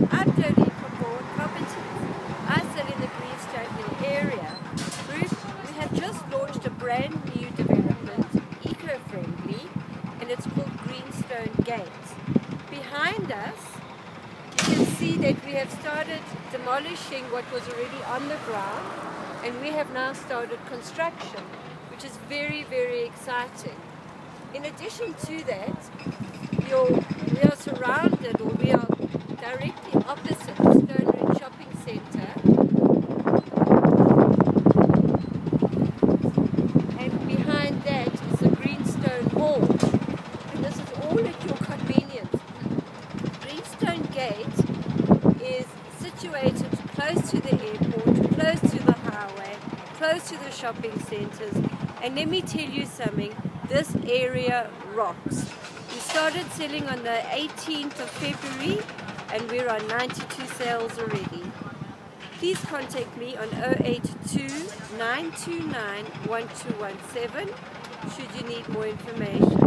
I'm Jodie from Bourne Properties. I sell in the Greenstone Hill area. We have just launched a brand new development, eco-friendly, and it's called Greenstone Gate. Behind us, you can see that we have started demolishing what was already on the ground, and we have now started construction, which is very, very exciting. In addition to that, we are surrounded, or we are directly opposite the Stone Ridge Shopping Centre, and behind that is the Greenstone Hall, and this is all at your convenience. Greenstone Gate is situated close to the airport, close to the highway, close to the shopping centres, and let me tell you something, this area rocks. We started selling on the 18th of February and we're on 92 sales already. Please contact me on 082 929 1217 should you need more information.